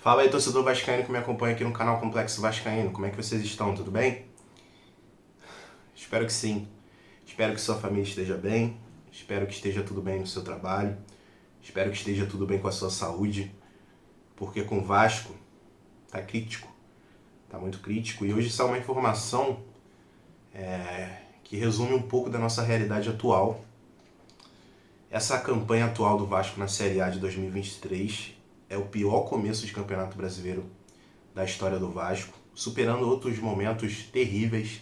Fala aí, torcedor vascaíno que me acompanha aqui no canal Complexo Vascaíno. Como é que vocês estão? Tudo bem? Espero que sim. Espero que sua família esteja bem. Espero que esteja tudo bem no seu trabalho. Espero que esteja tudo bem com a sua saúde. Porque com o Vasco tá crítico. Tá muito crítico. E hoje só uma informação que resume um pouco da nossa realidade atual. Essa campanha atual do Vasco na Série A de 2023 é o pior começo de campeonato brasileiro da história do Vasco, superando outros momentos terríveis,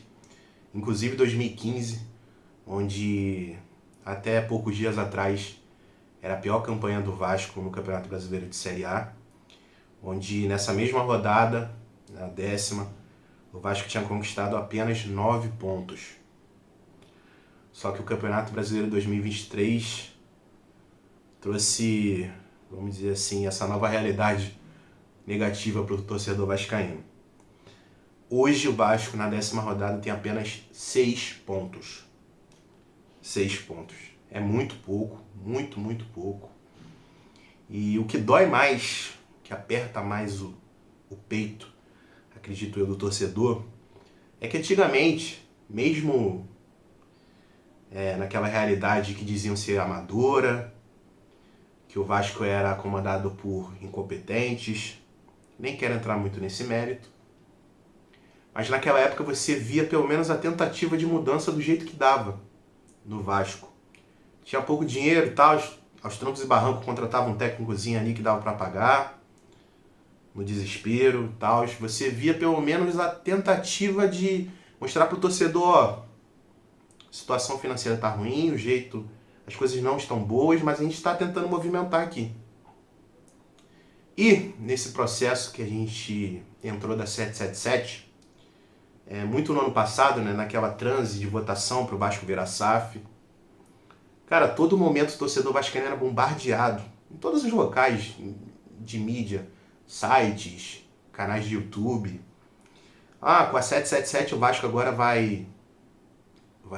inclusive 2015, onde até poucos dias atrás era a pior campanha do Vasco no Campeonato Brasileiro de Série A, onde nessa mesma rodada, na 10ª, o Vasco tinha conquistado apenas 9 pontos. Só que o Campeonato Brasileiro 2023 trouxe, vamos dizer assim, essa nova realidade negativa para o torcedor vascaíno. Hoje o Vasco, na 10ª rodada, tem apenas 6 pontos. 6 pontos. É muito pouco, muito pouco. E o que dói mais, que aperta mais o peito, acredito eu, do torcedor, é que antigamente, mesmo naquela realidade que diziam ser amadora, que o Vasco era comandado por incompetentes, nem quero entrar muito nesse mérito, mas naquela época você via pelo menos a tentativa de mudança do jeito que dava no Vasco. Tinha pouco dinheiro e tal, aos trancos e barrancos contratava um técnicozinho ali que dava para pagar, no desespero e tal. Você via pelo menos a tentativa de mostrar para o torcedor, ó, a situação financeira tá ruim, o jeito, as coisas não estão boas, mas a gente está tentando movimentar aqui. E nesse processo que a gente entrou da 777, muito no ano passado, né, naquela transe de votação para o Vasco virar SAF, cara, todo momento o torcedor vascaíno era bombardeado em todos os locais de mídia, sites, canais de YouTube. Ah, com a 777 o Vasco agora vai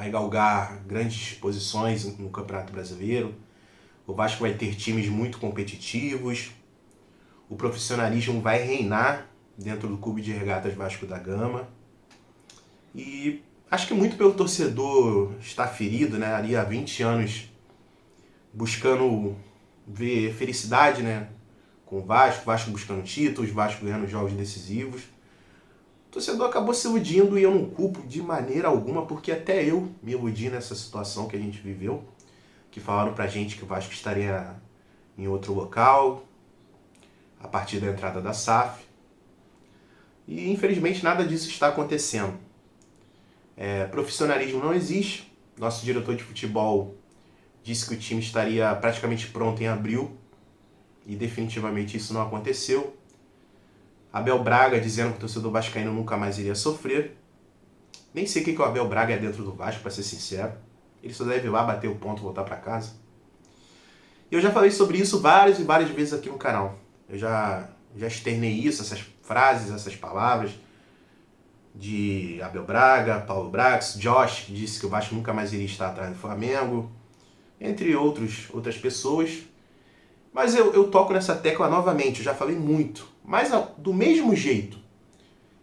galgar grandes posições no Campeonato Brasileiro. O Vasco vai ter times muito competitivos. O profissionalismo vai reinar dentro do Clube de Regatas Vasco da Gama. E acho que muito pelo torcedor estar ferido, né, ali há 20 anos, buscando ver felicidade, né, com o Vasco buscando títulos, Vasco ganhando jogos decisivos. O torcedor acabou se iludindo e eu não culpo de maneira alguma, porque até eu me iludi nessa situação que a gente viveu, que falaram pra gente que o Vasco estaria em outro local a partir da entrada da SAF. E infelizmente nada disso está acontecendo. Profissionalismo não existe. Nosso diretor de futebol disse que o time estaria praticamente pronto em abril e definitivamente isso não aconteceu. Abel Braga dizendo que o torcedor vascaíno nunca mais iria sofrer. Nem sei o que o Abel Braga é dentro do Vasco, para ser sincero. Ele só deve ir lá bater o ponto e voltar para casa. E eu já falei sobre isso várias e várias vezes aqui no canal. Eu já externei isso, essas frases, essas palavras de Abel Braga, Paulo Brax, Josh, que disse que o Vasco nunca mais iria estar atrás do Flamengo, entre outras pessoas. Mas eu toco nessa tecla novamente, eu já falei muito. Mas do mesmo jeito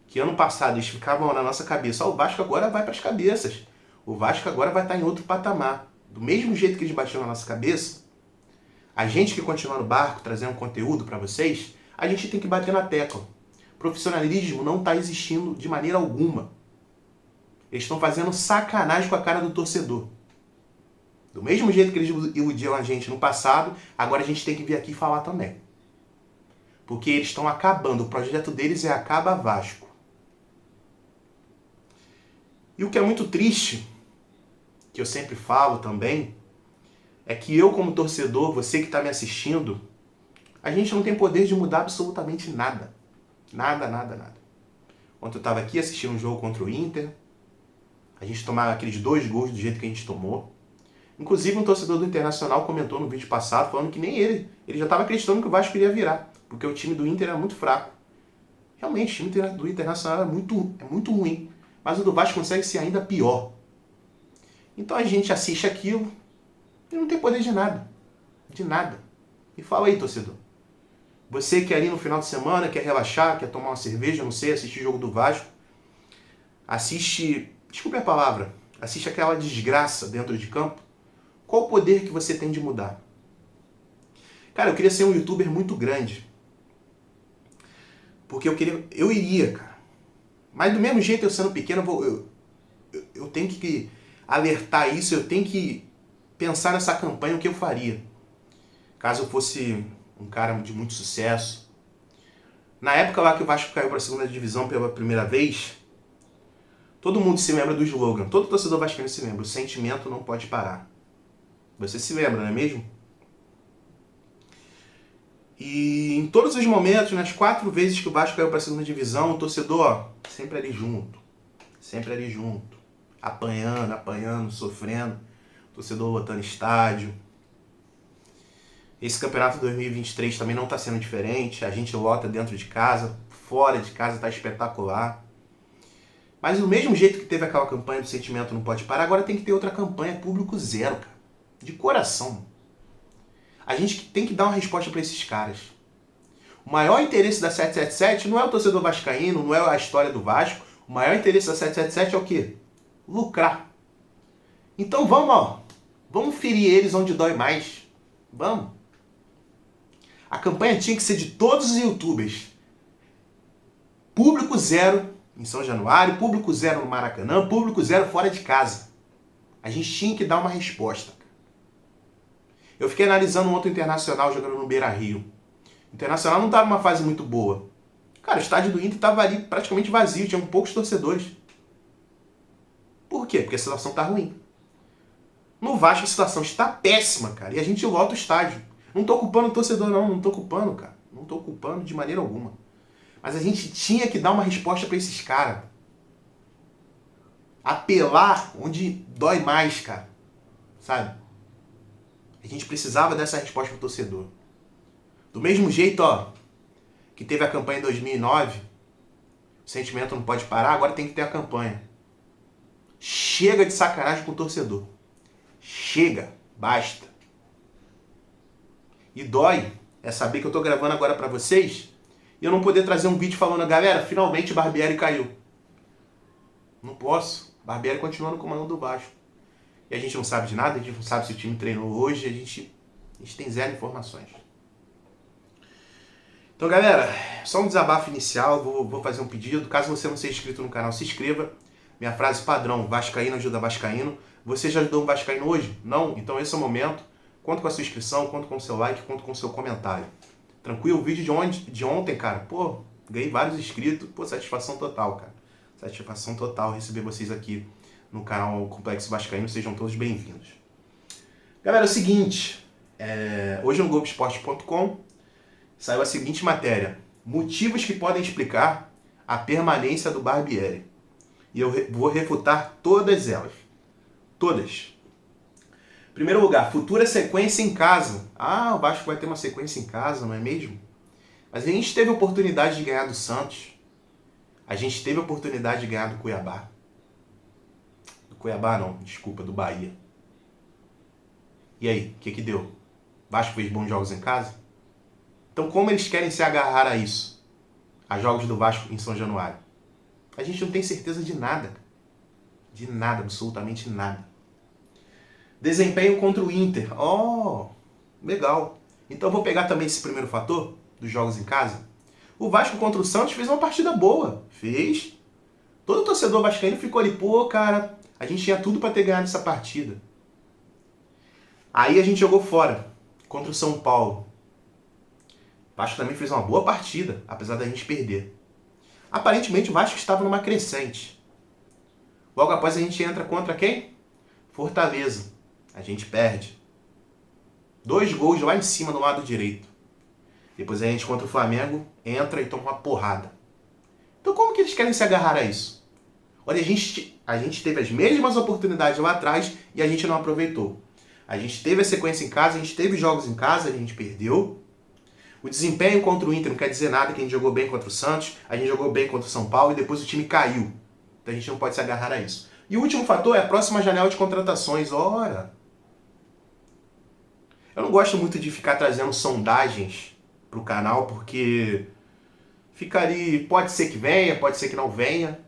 que ano passado eles ficavam na nossa cabeça, o Vasco agora vai para as cabeças, o Vasco agora vai estar em outro patamar. Do mesmo jeito que eles batiam na nossa cabeça, a gente que continua no barco, trazendo conteúdo para vocês, a gente tem que bater na tecla. Profissionalismo não está existindo de maneira alguma. Eles estão fazendo sacanagem com a cara do torcedor. Do mesmo jeito que eles iludiam a gente no passado, agora a gente tem que vir aqui falar também. Porque eles estão acabando, o projeto deles é Acaba Vasco. E o que é muito triste, que eu sempre falo também, é que eu como torcedor, você que está me assistindo, a gente não tem poder de mudar absolutamente nada. Nada. Ontem eu estava aqui assistindo um jogo contra o Inter, a gente tomava aqueles 2 gols do jeito que a gente tomou. Inclusive um torcedor do Internacional comentou no vídeo passado, falando que nem ele já estava acreditando que o Vasco iria virar, porque o time do Inter era muito fraco. Realmente, o time do Internacional é muito ruim, mas o do Vasco consegue ser ainda pior. Então a gente assiste aquilo e não tem poder de nada. De nada. E fala aí, torcedor. Você que ali no final de semana quer relaxar, quer tomar uma cerveja, não sei, assistir o jogo do Vasco, assiste, desculpe a palavra, assiste aquela desgraça dentro de campo, qual o poder que você tem de mudar? Cara, eu queria ser um youtuber muito grande. Porque eu iria, cara. Mas do mesmo jeito, eu sendo pequeno, eu tenho que alertar isso, eu tenho que pensar nessa campanha, o que eu faria. Caso eu fosse um cara de muito sucesso. Na época lá que o Vasco caiu para a segunda divisão pela primeira vez, todo mundo se lembra do slogan, todo torcedor vascaíno se lembra, o sentimento não pode parar. Você se lembra, não é mesmo? E em todos os momentos, nas 4 vezes que o Vasco caiu para a segunda divisão, o torcedor, ó, sempre ali junto, apanhando, sofrendo, o torcedor lotando estádio. Esse campeonato 2023 também não está sendo diferente, a gente lota dentro de casa, fora de casa está espetacular. Mas do mesmo jeito que teve aquela campanha do sentimento não pode parar, agora tem que ter outra campanha, público zero, cara, de coração. A gente tem que dar uma resposta para esses caras. O maior interesse da 777 não é o torcedor vascaíno, não é a história do Vasco. O maior interesse da 777 é o quê? Lucrar. Então vamos ferir eles onde dói mais. Vamos. A campanha tinha que ser de todos os youtubers. Público zero em São Januário, público zero no Maracanã, público zero fora de casa. A gente tinha que dar uma resposta. Eu fiquei analisando um outro Internacional jogando no Beira-Rio. O Internacional não estava numa fase muito boa. Cara, o estádio do Inter estava ali praticamente vazio, tinha poucos torcedores. Por quê? Porque a situação está ruim. No Vasco a situação está péssima, cara, e a gente lota o estádio. Não estou culpando o torcedor não estou culpando, cara. Não estou culpando de maneira alguma. Mas a gente tinha que dar uma resposta para esses caras. Apelar onde dói mais, cara. Sabe? A gente precisava dessa resposta pro torcedor. Do mesmo jeito, ó, que teve a campanha em 2009, o sentimento não pode parar, agora tem que ter a campanha. Chega de sacanagem com o torcedor. Chega, basta. E dói é saber que eu tô gravando agora pra vocês e eu não poder trazer um vídeo falando, galera, finalmente Barbieri caiu. Não posso. Barbieri continua no comando do Vasco. E a gente não sabe de nada, a gente não sabe se o time treinou hoje, a gente tem zero informações. Então, galera, só um desabafo inicial, vou fazer um pedido. Caso você não seja inscrito no canal, se inscreva. Minha frase padrão, Vascaíno ajuda Vascaíno. Você já ajudou um Vascaíno hoje? Não? Então esse é o momento. Conto com a sua inscrição, conto com o seu like, conto com o seu comentário. Tranquilo? O vídeo de ontem, cara, pô, ganhei vários inscritos. Pô, satisfação total, cara. Satisfação total receber vocês aqui no canal Complexo Vascaíno, sejam todos bem-vindos. Galera, é o seguinte, hoje no Globoesporte.com saiu a seguinte matéria: motivos que podem explicar a permanência do Barbieri. E eu vou refutar todas elas. Todas. Em primeiro lugar, futura sequência em casa. Ah, o Vasco vai ter uma sequência em casa, não é mesmo? Mas a gente teve a oportunidade de ganhar do Santos. A gente teve a oportunidade de ganhar do Cuiabá. Cuiabá não, desculpa, do Bahia. E aí, o que deu? Vasco fez bons jogos em casa? Então como eles querem se agarrar a isso? A jogos do Vasco em São Januário? A gente não tem certeza de nada. De nada, absolutamente nada. Desempenho contra o Inter. Oh, legal. Então eu vou pegar também esse primeiro fator, dos jogos em casa. O Vasco contra o Santos fez uma partida boa. Fez. Todo torcedor vascaíno ficou ali, pô, cara, a gente tinha tudo para ter ganhado essa partida. Aí a gente jogou fora, contra o São Paulo. O Vasco também fez uma boa partida, apesar da gente perder. Aparentemente o Vasco estava numa crescente. Logo após a gente entra contra quem? Fortaleza. A gente perde. 2 gols lá em cima do lado direito. Depois a gente contra o Flamengo entra e toma uma porrada. Então como que eles querem se agarrar a isso? Olha, a gente teve as mesmas oportunidades lá atrás e a gente não aproveitou. A gente teve a sequência em casa, a gente teve jogos em casa, a gente perdeu. O desempenho contra o Inter não quer dizer nada, que a gente jogou bem contra o Santos, a gente jogou bem contra o São Paulo e depois o time caiu. Então a gente não pode se agarrar a isso. E o último fator é a próxima janela de contratações. Ora, eu não gosto muito de ficar trazendo sondagens pro canal, porque fica ali, pode ser que venha, pode ser que não venha.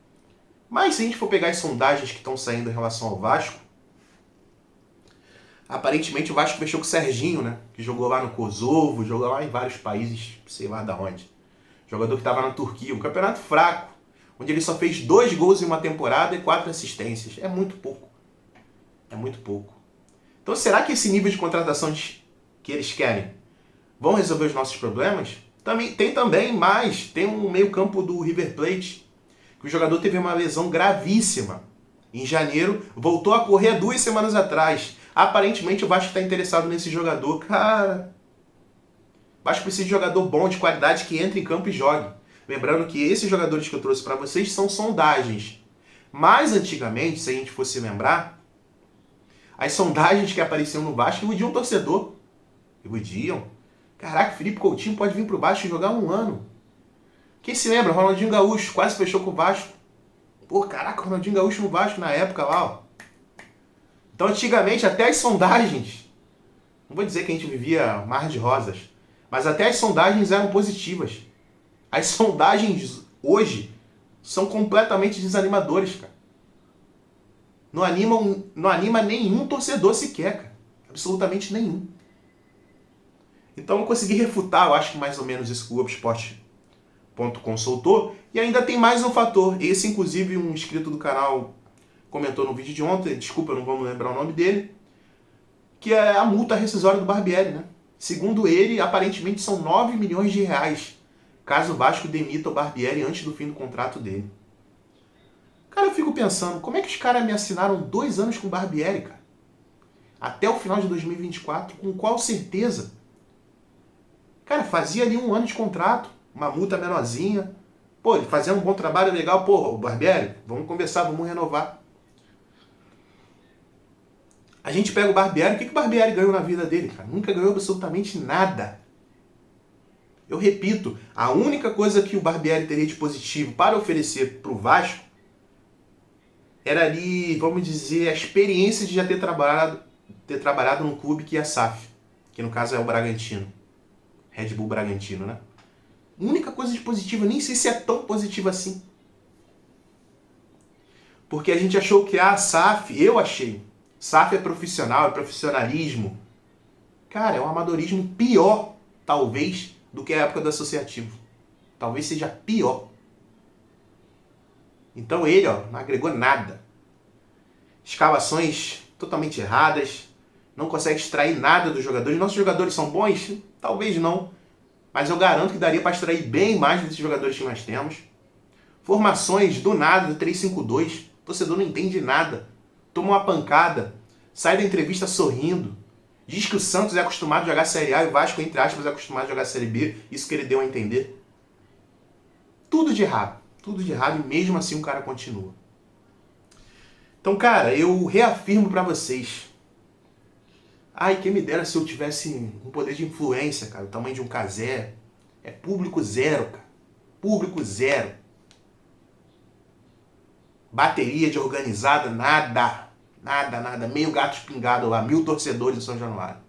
Mas se a gente for pegar as sondagens que estão saindo em relação ao Vasco, aparentemente o Vasco fechou com o Serginho, né? Que jogou lá no Kosovo, jogou lá em vários países, sei lá da onde. Jogador que estava na Turquia, um campeonato fraco, onde ele só fez 2 gols em uma temporada e 4 assistências. É muito pouco. É muito pouco. Então será que esse nível de contratação que eles querem vão resolver os nossos problemas? Tem um meio campo do River Plate, que o jogador teve uma lesão gravíssima. Em janeiro, voltou a correr 2 semanas atrás. Aparentemente o Vasco está interessado nesse jogador. Cara, o Vasco precisa de jogador bom, de qualidade, que entre em campo e jogue. Lembrando que esses jogadores que eu trouxe para vocês são sondagens. Mas antigamente, se a gente fosse lembrar, as sondagens que apareciam no Vasco iludiam o torcedor. Iludiam. Caraca, Felipe Coutinho pode vir pro Vasco e jogar 1 ano. Quem se lembra? Ronaldinho Gaúcho quase fechou com o Vasco. Pô, caraca, Ronaldinho Gaúcho no Vasco na época lá, ó. Então, antigamente, até as sondagens, não vou dizer que a gente vivia mar de rosas, mas até as sondagens eram positivas. As sondagens hoje são completamente desanimadoras, cara. Não anima nenhum torcedor sequer, cara. Absolutamente nenhum. Então eu consegui refutar, eu acho que mais ou menos isso que o Globoesporte.com soltou. E ainda tem mais um fator. Esse, inclusive, um inscrito do canal comentou no vídeo de ontem, desculpa, eu não vou me lembrar o nome dele, que é a multa rescisória do Barbieri, né? Segundo ele, aparentemente são 9 milhões de reais, caso o Vasco demita o Barbieri antes do fim do contrato dele. Cara, eu fico pensando, como é que os caras me assinaram 2 anos com o Barbieri, cara? Até o final de 2024, com qual certeza? Cara, fazia ali 1 ano de contrato, uma multa menorzinha. Pô, ele fazia um bom trabalho legal. Pô, o Barbieri, vamos conversar, vamos renovar. A gente pega o Barbieri, o que o Barbieri ganhou na vida dele, cara? Nunca ganhou absolutamente nada. Eu repito, a única coisa que o Barbieri teria de positivo para oferecer para o Vasco era ali, vamos dizer, a experiência de já ter trabalhado num clube que é a SAF, que no caso é o Bragantino. Red Bull Bragantino, né? Única coisa de positiva, nem sei se é tão positiva assim. Porque a gente achou que a SAF, eu achei, SAF é profissional, é profissionalismo. Cara, é um amadorismo pior, talvez, do que a época do associativo. Talvez seja pior. Então ele, ó, não agregou nada. Escalações totalmente erradas, não consegue extrair nada dos jogadores. Nossos jogadores são bons? Talvez não. Mas eu garanto que daria para extrair bem mais desses jogadores que nós temos. Formações do nada, do 3-5-2. O torcedor não entende nada. Toma uma pancada. Sai da entrevista sorrindo. Diz que o Santos é acostumado a jogar Série A e o Vasco, entre aspas, é acostumado a jogar Série B. Isso que ele deu a entender. Tudo de errado. Tudo de errado e mesmo assim o cara continua. Então, cara, eu reafirmo para vocês. Ai, quem me dera se eu tivesse um poder de influência, cara, o tamanho de um casé. É público zero, cara. Público zero. Bateria de organizada, nada. Nada. Meio gato espingado lá, 1000 torcedores em São Januário.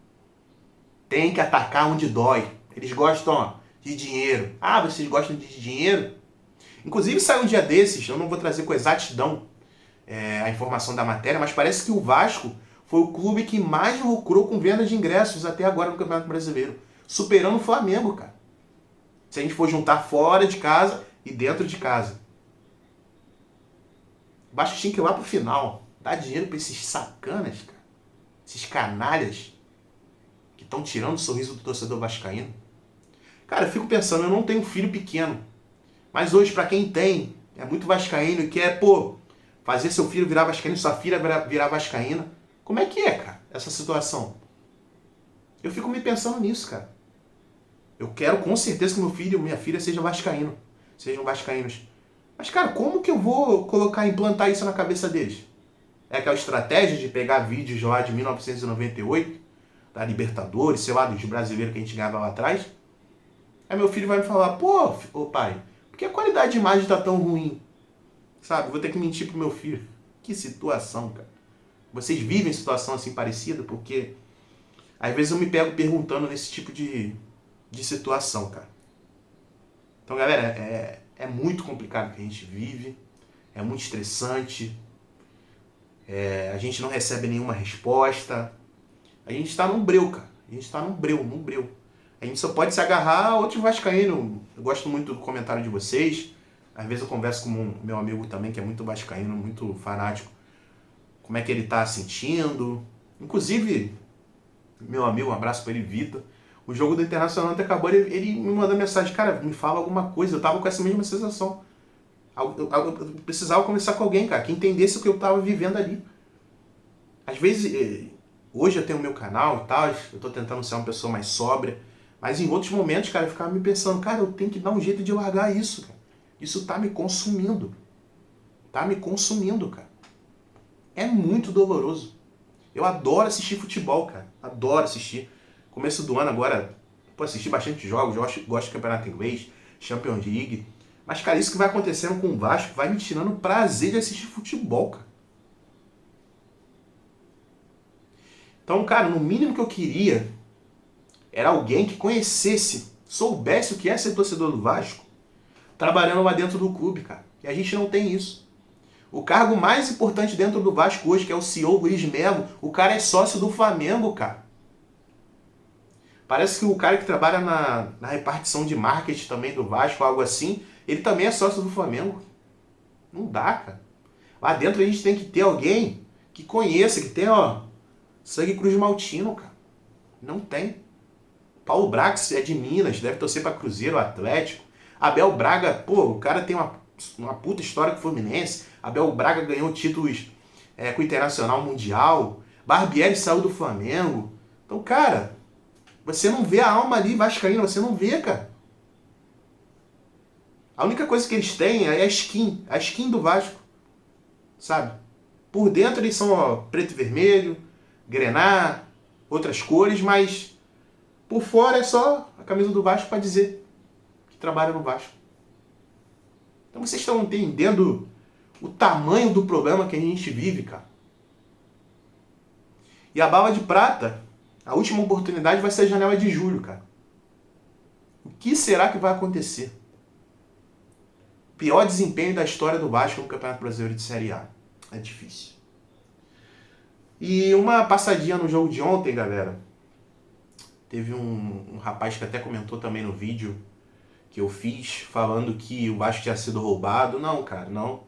Tem que atacar onde dói. Eles gostam, ó, de dinheiro. Ah, vocês gostam de dinheiro? Inclusive saiu um dia desses, eu não vou trazer com exatidão a informação da matéria, mas parece que o Vasco foi o clube que mais lucrou com venda de ingressos até agora no Campeonato Brasileiro. Superando o Flamengo, cara. Se a gente for juntar fora de casa e dentro de casa. O Vasco tinha que ir lá pro final. Dar dinheiro pra esses sacanas, cara. Esses canalhas que estão tirando o sorriso do torcedor vascaíno. Cara, eu fico pensando, eu não tenho filho pequeno. Mas hoje, pra quem tem, é muito vascaíno e quer, pô, fazer seu filho virar vascaíno, sua filha virar vascaína. Como é que é, cara, essa situação? Eu fico me pensando nisso, cara. Eu quero com certeza que meu filho e minha filha sejam vascaínos. Mas, cara, como que eu vou implantar isso na cabeça deles? É aquela estratégia de pegar vídeos lá de 1998, da Libertadores, sei lá, dos brasileiros que a gente ganhava lá atrás. Aí meu filho vai me falar, pô, ô pai, por que a qualidade de imagem tá tão ruim? Sabe, vou ter que mentir pro meu filho. Que situação, cara. Vocês vivem situação assim parecida? Porque às vezes eu me pego perguntando nesse tipo de de situação, cara. Então, galera, é muito complicado que a gente vive, é muito estressante, a gente não recebe nenhuma resposta, a gente tá num breu, cara. A gente tá num breu. A gente só pode se agarrar a outros vascaínos. Eu gosto muito do comentário de vocês. Às vezes eu converso com meu amigo também, que é muito vascaíno, muito fanático. Como é que ele tá sentindo. Inclusive, meu amigo, um abraço pra ele, Vitor. O jogo do Internacional até acabou, ele me mandou mensagem, cara, me fala alguma coisa. Eu tava com essa mesma sensação. Eu precisava conversar com alguém, cara, que entendesse o que eu tava vivendo ali. Às vezes, hoje eu tenho o meu canal e tal, eu tô tentando ser uma pessoa mais sóbria, mas em outros momentos, cara, eu ficava me pensando, cara, eu tenho que dar um jeito de largar isso, cara. Isso tá me consumindo. Tá me consumindo, cara. É muito doloroso. Eu adoro assistir futebol, cara. Adoro assistir. Começo do ano agora, pô, assisti bastante jogos, gosto de campeonato inglês, Champions League. Mas, cara, isso que vai acontecendo com o Vasco vai me tirando o prazer de assistir futebol, cara. Então, cara, no mínimo que eu queria era alguém que conhecesse, soubesse o que é ser torcedor do Vasco, trabalhando lá dentro do clube, cara. E a gente não tem isso. O cargo mais importante dentro do Vasco hoje, que é o CEO Luiz Melo, o cara é sócio do Flamengo, cara. Parece que o cara que trabalha na repartição de marketing também do Vasco, algo assim, ele também é sócio do Flamengo. Não dá, cara. Lá dentro a gente tem que ter alguém que conheça, que tenha, ó, sangue cruz maltino, cara. Não tem. Paulo Brax é de Minas, deve torcer para Cruzeiro, Atlético. Abel Braga, pô, o cara tem uma puta história com o Fluminense. Abel Braga ganhou títulos com o Internacional Mundial. Barbieri saiu do Flamengo. Então, cara, você não vê a alma ali vascaína, você não vê, cara. A única coisa que eles têm é a skin do Vasco, sabe? Por dentro eles são, ó, preto e vermelho, grená, outras cores, mas por fora é só a camisa do Vasco para dizer que trabalha no Vasco. Então vocês estão entendendo o tamanho do problema que a gente vive, cara. E a bala de prata, a última oportunidade vai ser a janela de julho, cara. O que será que vai acontecer? Pior desempenho da história do Vasco no Campeonato Brasileiro de Série A. É difícil. E uma passadinha no jogo de ontem, galera. Teve um rapaz que até comentou também no vídeo que eu fiz, falando que o Vasco tinha sido roubado. Não, cara, não.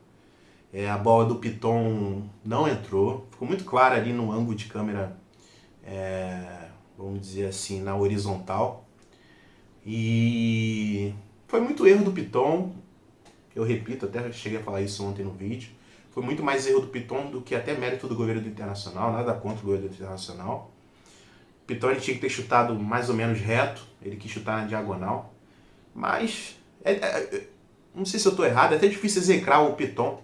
A bola do Piton não entrou. Ficou muito claro ali no ângulo de câmera, vamos dizer assim, na horizontal. E foi muito erro do Piton. Eu repito, até cheguei a falar isso ontem no vídeo. Foi muito mais erro do Piton do que até mérito do goleiro do Internacional. Nada contra o goleiro do Internacional. O Piton ele tinha que ter chutado mais ou menos reto. Ele quis chutar na diagonal. Mas, não sei se eu estou errado, é até difícil execrar o Piton.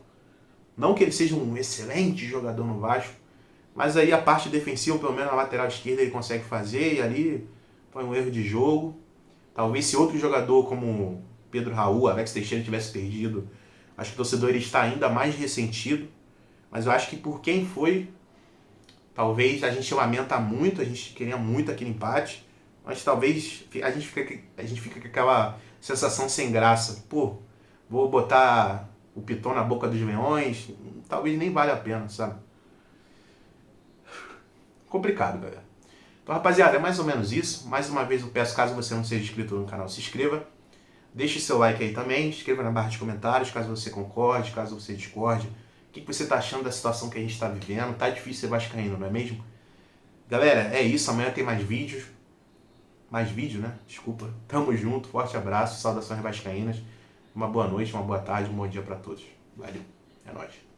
Não que ele seja um excelente jogador no Vasco, mas aí a parte defensiva, pelo menos na lateral esquerda, ele consegue fazer, e ali foi um erro de jogo. Talvez se outro jogador como Pedro Raul, Alex Teixeira tivesse perdido, acho que o torcedor ele está ainda mais ressentido. Mas eu acho que por quem foi, talvez a gente lamenta muito, a gente queria muito aquele empate, mas talvez a gente fica com aquela sensação sem graça. Pô, vou botar o Piton na boca dos leões, talvez nem vale a pena, sabe? Complicado, galera. Então, rapaziada, é mais ou menos isso. Mais uma vez eu peço, caso você não seja inscrito no canal, se inscreva. Deixe seu like aí também, escreva na barra de comentários, caso você concorde, caso você discorde. O que você está achando da situação que a gente está vivendo? Tá difícil ser vascaíno, não é mesmo? Galera, é isso. Amanhã tem mais vídeos. Mais vídeo, né? Desculpa. Tamo junto. Forte abraço. Saudações vascaínas. Uma boa noite, uma boa tarde, um bom dia para todos. Valeu. É nóis.